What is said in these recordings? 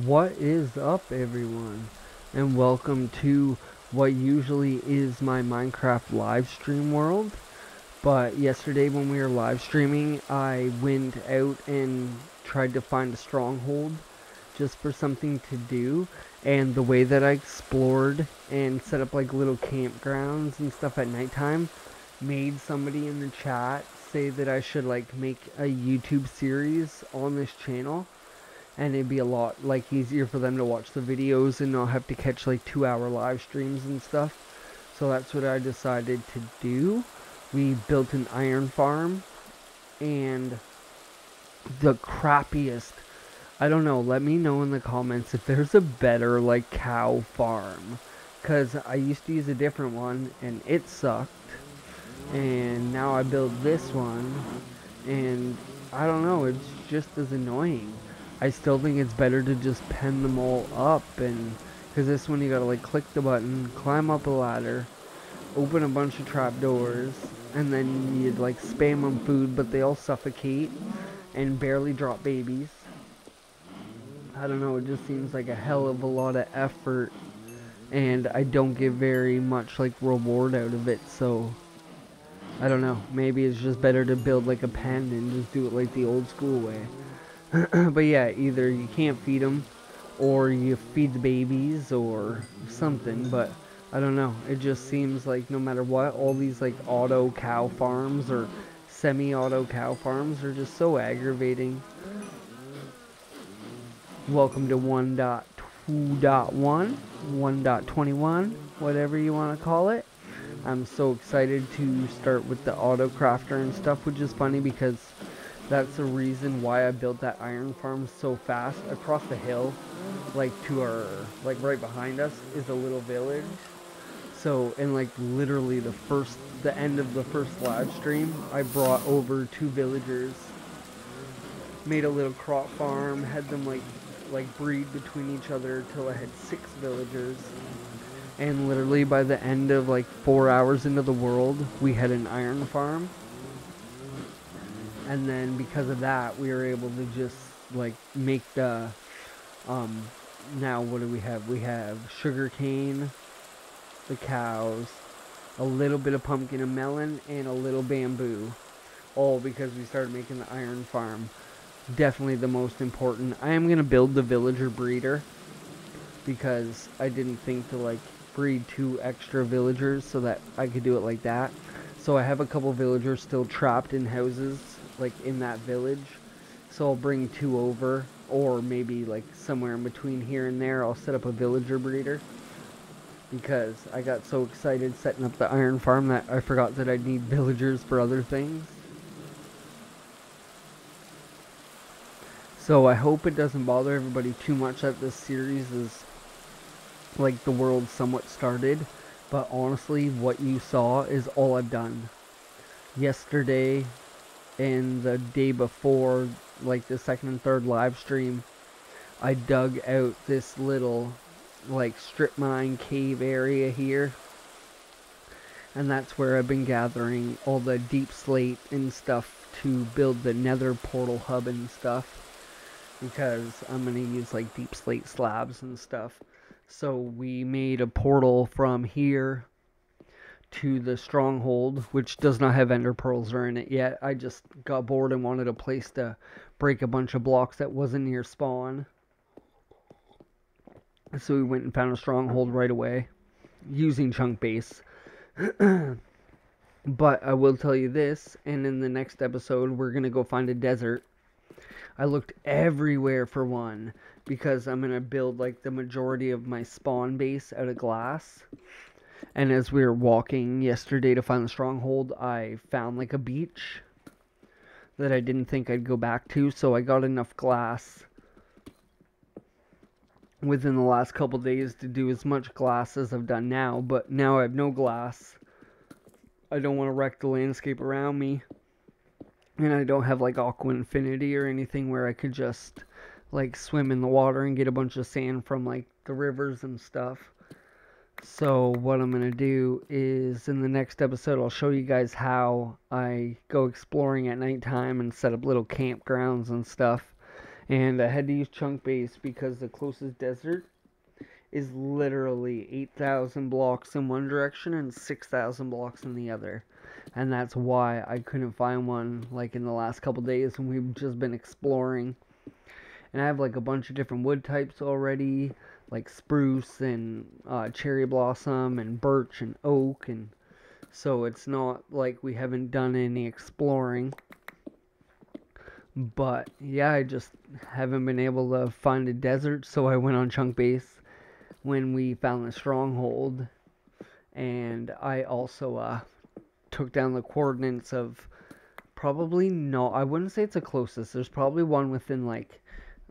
What is up, everyone? And welcome to what usually is my Minecraft live stream world. But yesterday, when we were live streaming, I went out and tried to find a stronghold just for something to do. And the way that I explored and set up like little campgrounds and stuff at nighttime made somebody in the chat say that I should like make a YouTube series on this channel, and it'd be a lot like easier for them to watch the videos and not have to catch like 2 hour live streams and stuff. So that's what I decided to do. We built an iron farm, and the crappiest, I don't know, let me know in the comments if there's a better like cow farm, because I used to use a different one and it sucked, and now I build this one and I don't know, it's just as annoying. I still think it's better to just pen them all up, and because this one you gotta like click the button, climb up a ladder, open a bunch of trapdoors, and then you'd like spam them food, but they all suffocate and barely drop babies. I don't know, it just seems like a hell of a lot of effort, and I don't get very much like reward out of it, so I don't know, maybe it's just better to build like a pen and just do it like the old school way. But yeah, either you can't feed them, or you feed the babies, or something. But I don't know. It just seems like no matter what, all these like auto cow farms or semi-auto cow farms are just so aggravating. Welcome to 1.2.1, 1.21, whatever you want to call it. I'm so excited to start with the auto crafter and stuff, which is funny because that's the reason why I built that iron farm so fast. Across the hill, like to our, like right behind us, is a little village. So, in like literally the end of the first live stream, I brought over 2 villagers, made a little crop farm, had them like breed between each other till I had 6 villagers. And literally by the end of like 4 hours into the world, we had an iron farm. And then because of that, we were able to just like make the um now what do we have? We have sugar cane, the cows, a little bit of pumpkin and melon, and a little bamboo, all because we started making the iron farm. Definitely the most important. I am gonna build the villager breeder because I didn't think to like breed 2 extra villagers so that I could do it like that. So I have a couple villagers still trapped in houses like in that village. So I'll bring 2 over, or maybe like somewhere in between here and there I'll set up a villager breeder, because I got so excited setting up the iron farm that I forgot that I'd need villagers for other things. So I hope it doesn't bother everybody too much that this series is like the world somewhat started, but honestly what you saw is all I've done. Yesterday and the day before, like the second and third live stream, I dug out this little like strip mine cave area here, and that's where I've been gathering all the deep slate and stuff to build the nether portal hub and stuff, because I'm going to use like deep slate slabs and stuff. So we made a portal from here to the stronghold, which does not have ender pearls or in it yet. I just got bored and wanted a place to break a bunch of blocks that wasn't near spawn. So we went and found a stronghold right away using chunk base. But I will tell you this, and in the next episode we're going to go find a desert. I looked everywhere for one because I'm going to build like the majority of my spawn base out of glass. And as we were walking yesterday to find the stronghold, I found like a beach that I didn't think I'd go back to, so I got enough glass within the last couple days to do as much glass as I've done now. But now I have no glass. I don't want to wreck the landscape around me, and I don't have like Aqua Infinity or anything where I could just like swim in the water and get a bunch of sand from like the rivers and stuff. So what I'm going to do is in the next episode I'll show you guys how I go exploring at nighttime and set up little campgrounds and stuff. And I had to use chunk base because the closest desert is literally 8,000 blocks in one direction and 6,000 blocks in the other. And that's why I couldn't find one like in the last couple days when we've just been exploring. And I have like a bunch of different wood types already, like spruce and cherry blossom and birch and oak, and so it's not like we haven't done any exploring. But yeah, I just haven't been able to find a desert, so I went on chunk base when we found the stronghold, and I also took down the coordinates of probably no, I wouldn't say it's the closest. There's probably one within like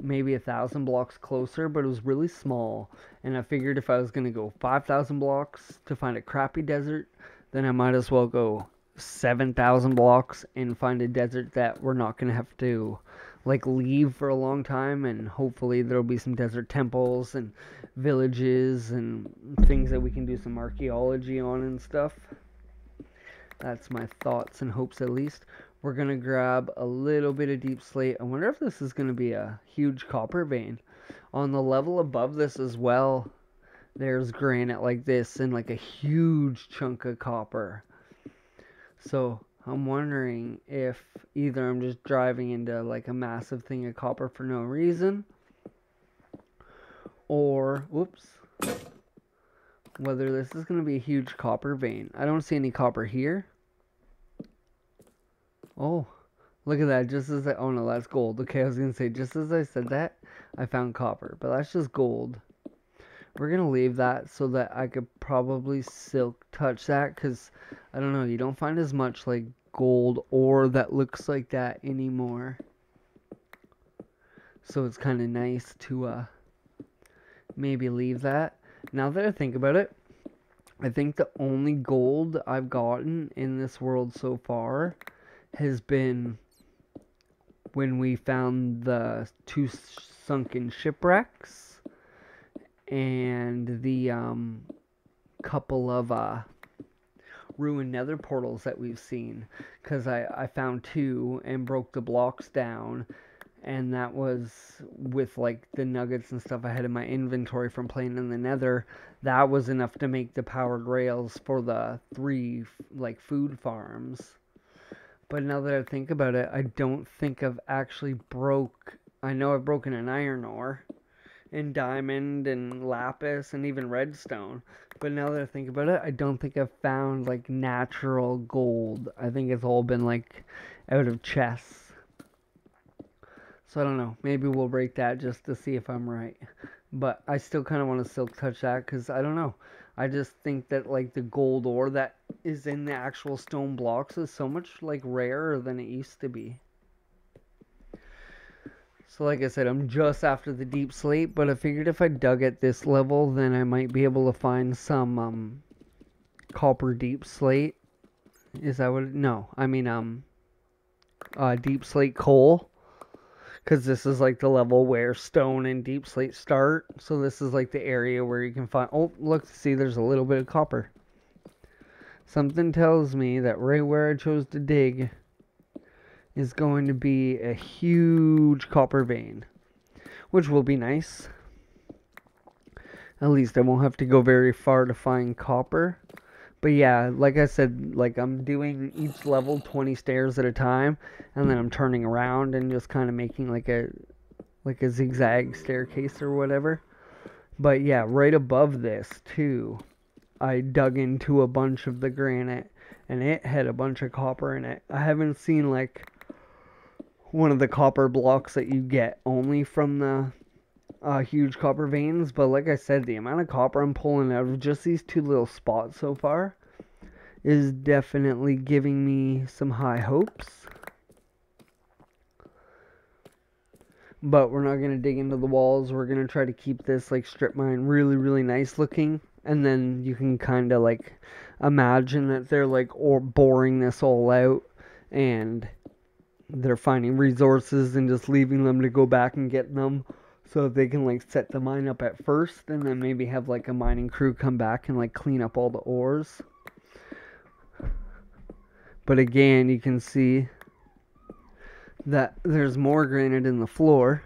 maybe 1,000 blocks closer, but it was really small. And I figured if I was gonna go 5,000 blocks to find a crappy desert, then I might as well go 7,000 blocks and find a desert that we're not gonna have to like leave for a long time, and hopefully there'll be some desert temples and villages and things that we can do some archaeology on and stuff. That's my thoughts and hopes, at least. We're going to grab a little bit of deep slate. I wonder if this is going to be a huge copper vein. On the level above this as well, there's granite like this and like a huge chunk of copper. So I'm wondering if either I'm just driving into like a massive thing of copper for no reason, or, whoops, whether this is going to be a huge copper vein. I don't see any copper here. Oh, look at that. Just as I, oh no, that's gold. Okay, I was going to say, just as I said that, I found copper, but that's just gold. We're going to leave that so that I could probably silk touch that, because, I don't know, you don't find as much, like, gold ore that looks like that anymore. So it's kind of nice to, maybe leave that. Now that I think about it, I think the only gold I've gotten in this world so far has been when we found the 2 sunken shipwrecks and the couple of ruined nether portals that we've seen, because I found 2 and broke the blocks down, and that was with like the nuggets and stuff I had in my inventory from playing in the nether. That was enough to make the powered rails for the 3 like food farms. But now that I think about it, I don't think I've actually I know I've broken an iron ore, and diamond, and lapis, and even redstone. But now that I think about it, I don't think I've found, like, natural gold. I think it's all been, like, out of chests. So I don't know. Maybe we'll break that just to see if I'm right. But I still kind of want to silk touch that, because I don't know. I just think that, like, the gold ore that is in the actual stone blocks is so much, like, rarer than it used to be. So like I said, I'm just after the deep slate, but I figured if I dug at this level, then I might be able to find some, copper deep slate. Is that what no, I mean, deep slate coal. Because this is like the level where stone and deep slate start. So this is like the area where you can find, oh, look, see, there's a little bit of copper. Something tells me that right where I chose to dig is going to be a huge copper vein, which will be nice. At least I won't have to go very far to find copper. But yeah, like I said, like I'm doing each level 20 stairs at a time, and then I'm turning around and just kind of making like a zigzag staircase or whatever. But yeah, right above this too, I dug into a bunch of the granite, and it had a bunch of copper in it. I haven't seen like one of the copper blocks that you get only from the huge copper veins, but like I said, the amount of copper I'm pulling out of just these 2 little spots so far is definitely giving me some high hopes. But we're not going to dig into the walls. We're going to try to keep this like strip mine really, really nice looking, and then you can kind of like imagine that they're like boring this all out, and they're finding resources and just leaving them to go back and get them, so they can like set the mine up at first, and then maybe have like a mining crew come back and like clean up all the ores. But again, you can see that there's more granite in the floor,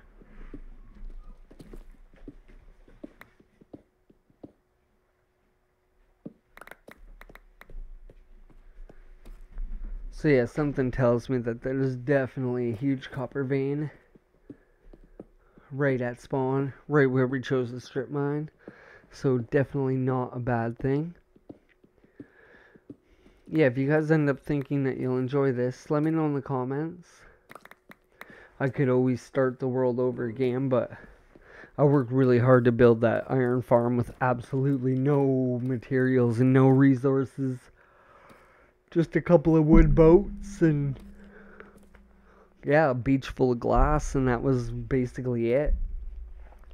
So yeah, something tells me that there's definitely a huge copper vein right at spawn, right where we chose the strip mine. So definitely not a bad thing. Yeah, if you guys end up thinking that you'll enjoy this, let me know in the comments. I could always start the world over again, but I worked really hard to build that iron farm with absolutely no materials and no resources. Just a couple of wood boats and, yeah, a beach full of glass, and that was basically it.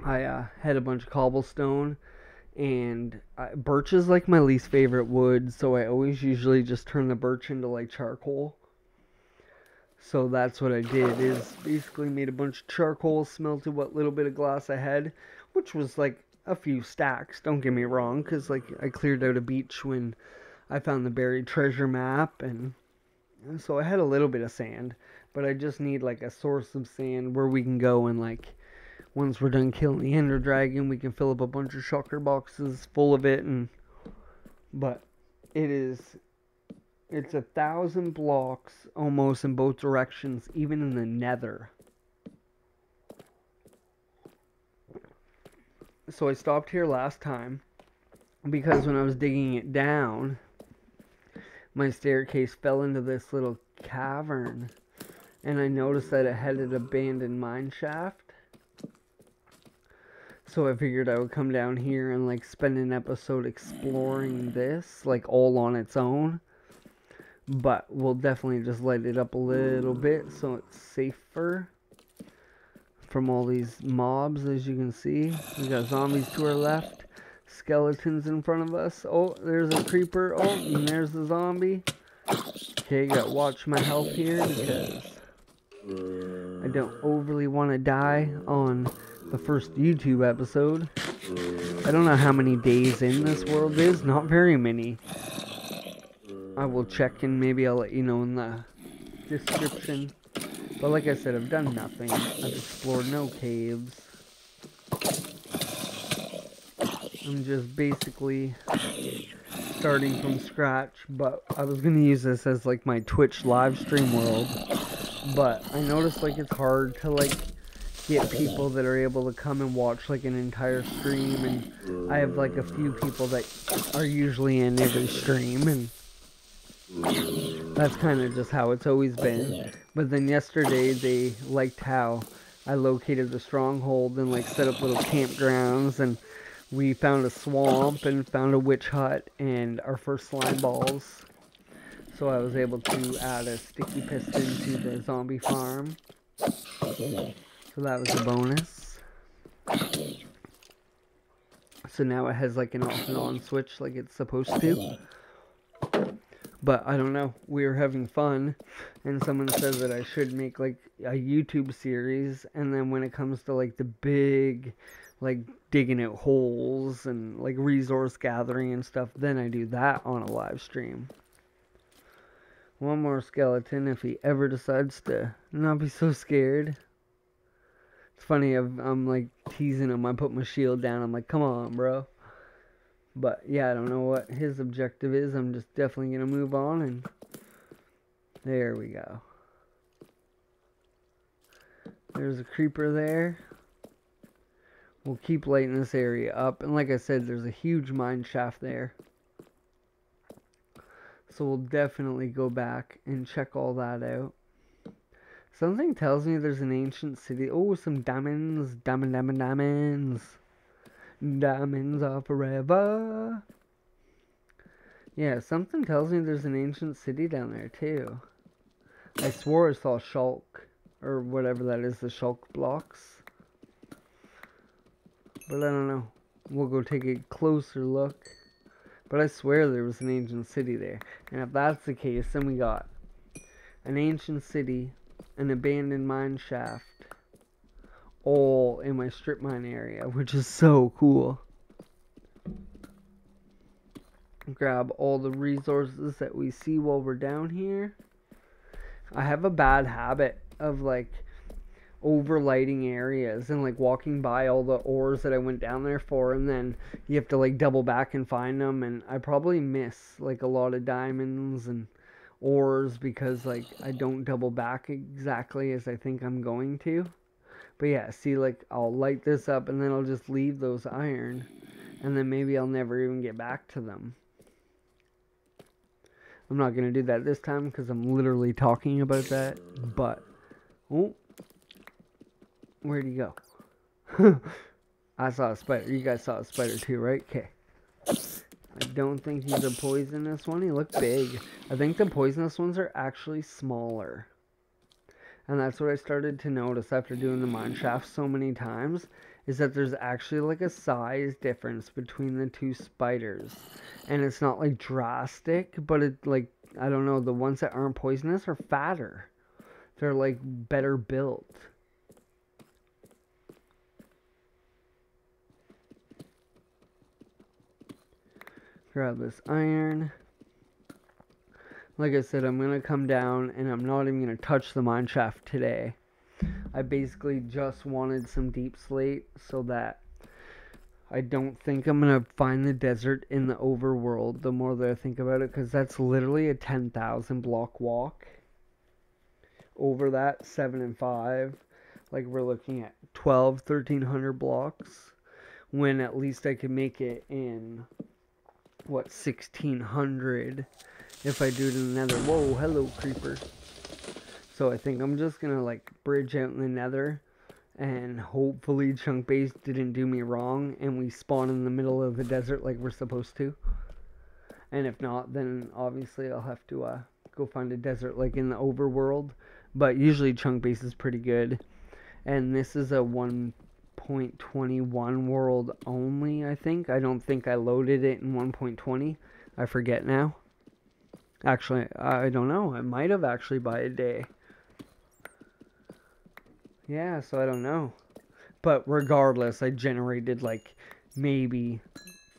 I had a bunch of cobblestone, and birch is like my least favorite wood, so I always usually just turn the birch into like charcoal. So that's what I did, is basically made a bunch of charcoal, smelted what little bit of glass I had, which was like a few stacks, don't get me wrong, because like I cleared out a beach when I found the buried treasure map, and so I had a little bit of sand, but I just need like a source of sand where we can go and like, once we're done killing the ender dragon, we can fill up a bunch of shulker boxes full of it, and but it's 1,000 blocks almost in both directions, even in the nether. So I stopped here last time because when I was digging it down, my staircase fell into this little cavern, and I noticed that it had an abandoned mine shaft. So I figured I would come down here and like spend an episode exploring this, like all on its own. But we'll definitely just light it up a little bit so it's safer from all these mobs. As you can see, we got zombies to our left, skeletons in front of us. Oh, there's a creeper. Oh, and there's the zombie. Okay, gotta watch my health here because I don't overly want to die on the first YouTube episode. I don't know how many days in this world is. Not very many. I will check and maybe I'll let you know in the description. But like I said, I've done nothing. I've explored no caves. I'm just basically starting from scratch. But I was going to use this as like my Twitch live stream world. But I noticed like it's hard to like get people that are able to come and watch like an entire stream, and I have like a few people that are usually in every stream, and that's kind of just how it's always been. But then yesterday they liked how I located the stronghold and like set up little campgrounds, and we found a swamp and found a witch hut and our first slime balls. So I was able to add a sticky piston to the zombie farm. So that was a bonus. So now it has like an off and on switch like it's supposed to. But I don't know. We were having fun. And someone said that I should make like a YouTube series. And then when it comes to like the big, like digging out holes and like resource gathering and stuff, then I do that on a live stream. One more skeleton if he ever decides to not be so scared. It's funny, I'm like teasing him. I put my shield down. I'm like, come on, bro. But yeah, I don't know what his objective is. I'm just definitely going to move on. And there we go. There's a creeper there. We'll keep lighting this area up. And like I said, there's a huge mine shaft there. So we'll definitely go back and check all that out. Something tells me there's an ancient city. Oh, some diamonds. Diamonds. Diamonds are forever. Yeah, something tells me there's an ancient city down there too. I swore I saw shulk, or whatever that is, the shulk blocks. But I don't know. We'll go take a closer look. But I swear there was an ancient city there. And if that's the case, then we got an ancient city, an abandoned mine shaft, all in my strip mine area, which is so cool. Grab all the resources that we see while we're down here. I have a bad habit of like overlighting areas and like walking by all the ores that I went down there for, and then you have to like double back and find them, and I probably miss like a lot of diamonds and ores because like I don't double back exactly as I think I'm going to. But yeah, see, like I'll light this up and then I'll just leave those iron, and then maybe I'll never even get back to them. I'm not going to do that this time because I'm literally talking about that. But, oh, where'd he go? I saw a spider. You guys saw a spider too, right? Okay. I don't think he's a poisonous one. He looked big. I think the poisonous ones are actually smaller. And that's what I started to notice after doing the mine shaft so many times, is that there's actually like a size difference between the two spiders. And it's not like drastic, but it like, I don't know, the ones that aren't poisonous are fatter. They're like better built. Grab this iron. Like I said, I'm going to come down and I'm not even going to touch the mine shaft today. I basically just wanted some deep slate so that I don't think I'm going to find the desert in the overworld the more that I think about it, because that's literally a 10,000 block walk. Over that, 7 and 5. Like we're looking at 1,300 blocks, when at least I could make it in, what, 1,600 if I do it in the nether. Whoa, hello creeper. So I think I'm just gonna like bridge out in the nether, and hopefully chunk base didn't do me wrong and we spawn in the middle of the desert like we're supposed to. And if not, then obviously I'll have to go find a desert like in the overworld. But usually chunk base is pretty good. And this is a 1.21 world only, I think. I don't think I loaded it in 1.20. I forget now. Actually, I don't know. I might have actually by a day. Yeah, so I don't know. But regardless, I generated like maybe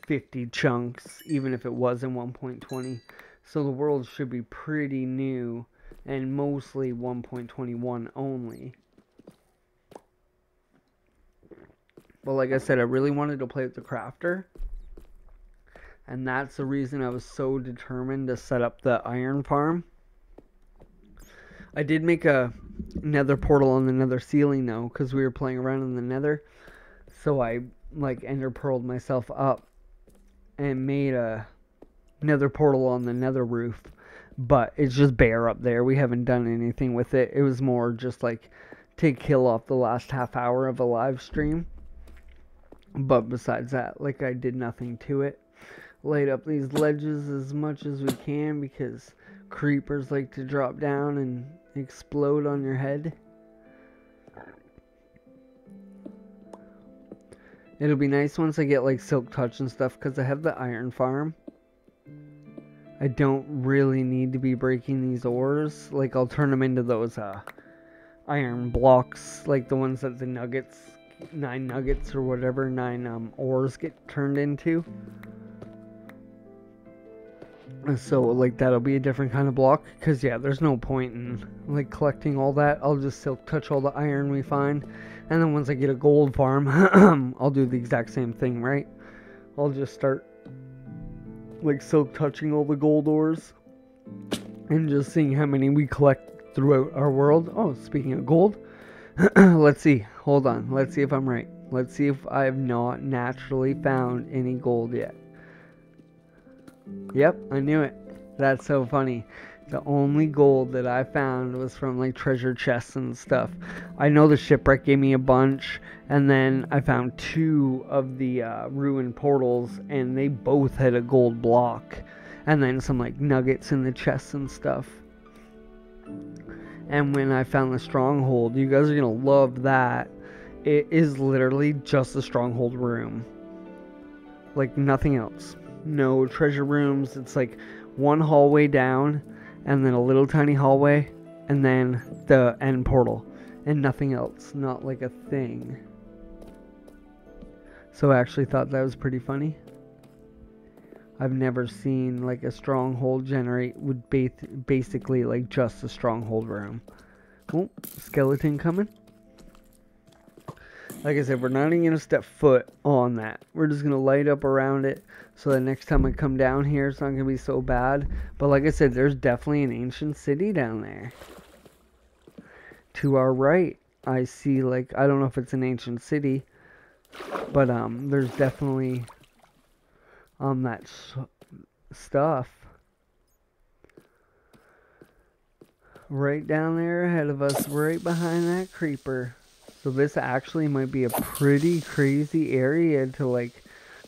50 chunks, even if it was in 1.20. So the world should be pretty new and mostly 1.21 only. But like I said, I really wanted to play with the crafter. And that's the reason I was so determined to set up the iron farm. I did make a nether portal on the nether ceiling though, because we were playing around in the nether. So I like ender pearled myself up and made a nether portal on the nether roof. But it's just bare up there. We haven't done anything with it. It was more just like to kill off the last half hour of a live stream. But besides that, like I did nothing to it. Light up these ledges as much as we can because creepers like to drop down and explode on your head. It'll be nice once I get like silk touch and stuff, because I have the iron farm. I don't really need to be breaking these ores. Like I'll turn them into those iron blocks, like the ones that the nuggets, 9 nuggets or whatever, 9 ores get turned into. So like that'll be a different kind of block, because yeah, there's no point in like collecting all that. I'll just silk touch all the iron we find, and then once I get a gold farm I'll do the exact same thing, right? I'll just start like silk touching all the gold ores and just seeing how many we collect throughout our world. Oh, speaking of gold, let's see, hold on, let's see if I'm right. Let's see if I have not naturally found any gold yet. Yep, I knew it. That's so funny. The only gold that I found was from like treasure chests and stuff. I know the shipwreck gave me a bunch, and then I found 2 of the ruined portals, and they both had a gold block, and then some like nuggets in the chests and stuff. And when I found the stronghold, you guys are gonna love that. It is literally just a stronghold room, like nothing else. No treasure rooms. It's like one hallway down, and then a little tiny hallway, and then the end portal, and nothing else. Not like a thing. So I actually thought that was pretty funny. I've never seen like a stronghold generate with basically like just a stronghold room. Oh, skeleton coming. Like I said, we're not even going to step foot on that. We're just going to light up around it so that next time I come down here, it's not going to be so bad. But like I said, there's definitely an ancient city down there. To our right, I see, like, I don't know if it's an ancient city, but there's definitely that stuff right down there ahead of us, right behind that creeper. So this actually might be a pretty crazy area to like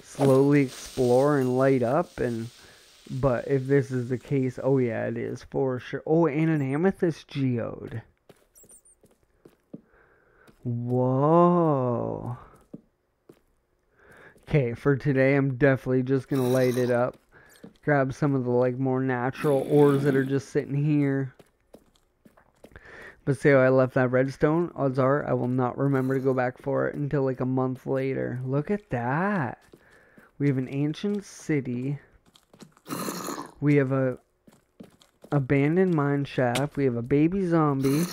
slowly explore and light up. And but if this is the case, oh yeah, it is for sure. Oh, and an amethyst geode. Whoa. Okay, for today I'm definitely just gonna light it up. Grab some of the like more natural ores that are just sitting here. But say I left that redstone, odds are I will not remember to go back for it until like a month later. Look at that. We have an ancient city. We have a abandoned mine shaft. We have a baby zombie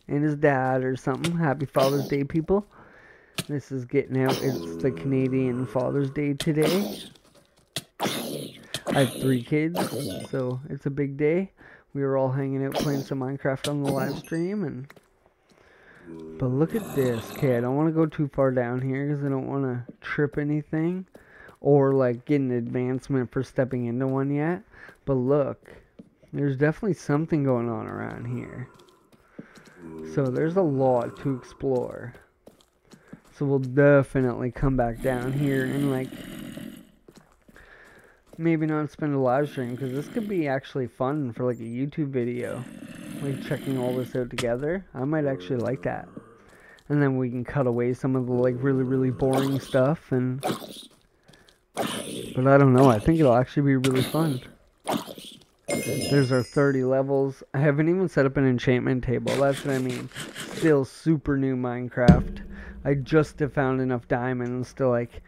and his dad or something. Happy Father's Day, people. This is getting out. It's the Canadian Father's Day today. I have 3 kids, so it's a big day. We were all hanging out playing some Minecraft on the live stream, and but look at this. Okay, I don't want to go too far down here because I don't want to trip anything or like get an advancement for stepping into one yet. But look, there's definitely something going on around here. So there's a lot to explore. So we'll definitely come back down here and like maybe not spend a live stream because this could be actually fun for like a YouTube video. Like checking all this out together. I might actually like that. And then we can cut away some of the like really boring stuff and but I don't know, I think it'll actually be really fun. There's our 30 levels. I haven't even set up an enchantment table, that's what I mean. Still super new Minecraft. I just have found enough diamonds to like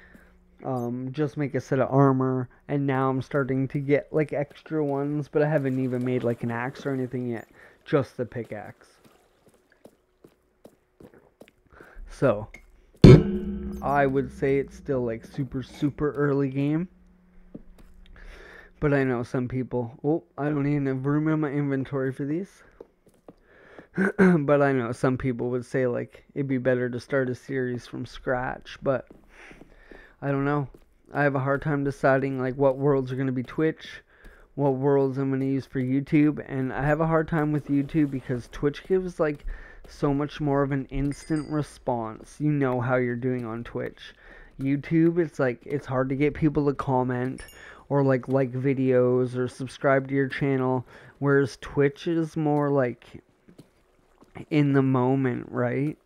just make a set of armor, and now I'm starting to get like extra ones, but I haven't even made like an axe or anything yet. Just the pickaxe. So I would say it's still like super early game. But I know some people... Oh, I don't even have room in my inventory for these. But I know some people would say like it'd be better to start a series from scratch. But I don't know. I have a hard time deciding like what worlds are going to be Twitch, what worlds I'm going to use for YouTube. And I have a hard time with YouTube because Twitch gives like so much more of an instant response. You know how you're doing on Twitch. YouTube, it's like it's hard to get people to comment or like videos or subscribe to your channel, whereas Twitch is more like in the moment, right?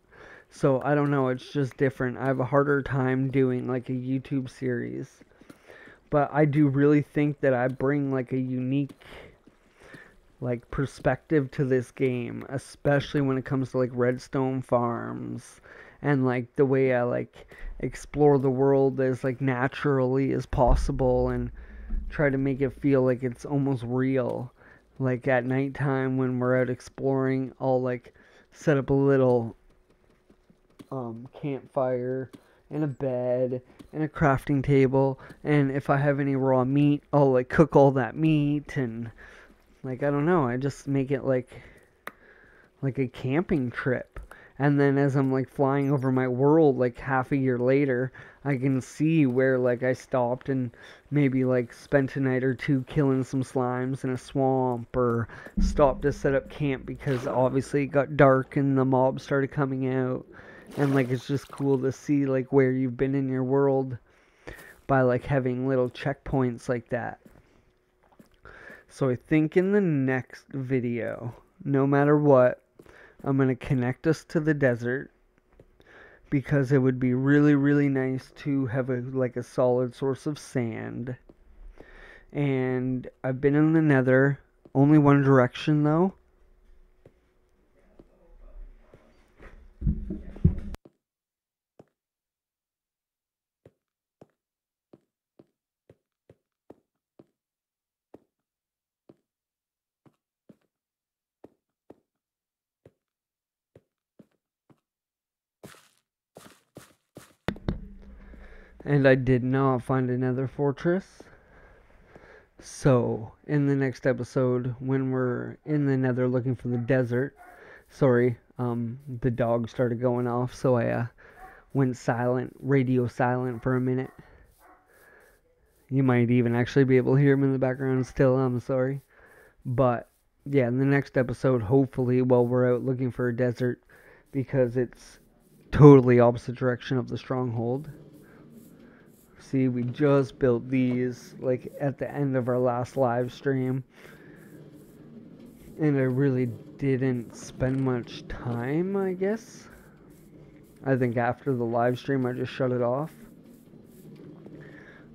So I don't know, it's just different. I have a harder time doing like a YouTube series, but I do really think that I bring like a unique like perspective to this game, especially when it comes to like redstone farms and like the way I like explore the world as like naturally as possible and try to make it feel like it's almost real. Like at nighttime when we're out exploring, I'll like set up a little campfire and a bed and a crafting table, and if I have any raw meat, I'll like cook all that meat, and like I don't know, I just make it like a camping trip. And then as I'm like flying over my world like half a year later, I can see where like I stopped and maybe like spent a night or two killing some slimes in a swamp, or stopped to set up camp because obviously it got dark and the mobs started coming out. And like it's just cool to see like where you've been in your world by like having little checkpoints like that. So I think in the next video, no matter what, I'm going to connect us to the desert because it would be really nice to have a solid source of sand. And I've been in the nether, only one direction though. And I did not find another fortress. So, in the next episode, when we're in the nether looking for the desert, sorry, the dog started going off, so I went silent, radio silent for a minute. You might even actually be able to hear him in the background still, I'm sorry. But, yeah, in the next episode, hopefully, while we're out looking for a desert, because it's totally opposite direction of the stronghold. See, we just built these, like, at the end of our last live stream. And I really didn't spend much time, I guess. I think after the live stream, I just shut it off.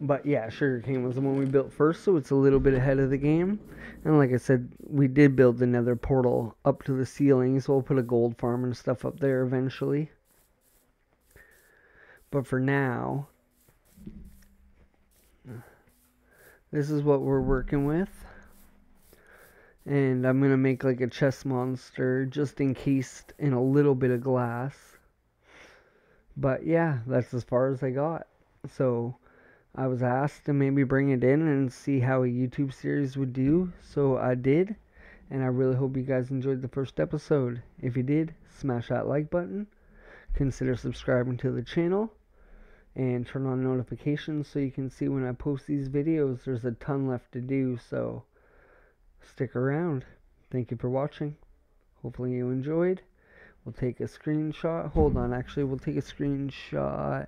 But yeah, Sugarcane was the one we built first, so it's a little bit ahead of the game. And like I said, we did build another portal up to the ceiling, so we'll put a gold farm and stuff up there eventually. But for now, this is what we're working with. And I'm going to make like a chest monster just encased in a little bit of glass. But yeah, that's as far as I got. So I was asked to maybe bring it in and see how a YouTube series would do. So I did. And I really hope you guys enjoyed the first episode. If you did, smash that like button. Consider subscribing to the channel. And turn on notifications so you can see when I post these videos. There's a ton left to do, so stick around. Thank you for watching. Hopefully you enjoyed. We'll take a screenshot. Hold on, actually, we'll take a screenshot.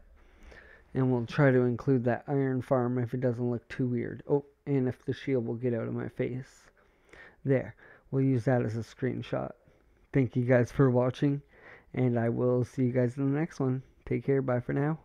And we'll try to include that iron farm if it doesn't look too weird. Oh, and if the shield will get out of my face. There. We'll use that as a screenshot. Thank you guys for watching. And I will see you guys in the next one. Take care. Bye for now.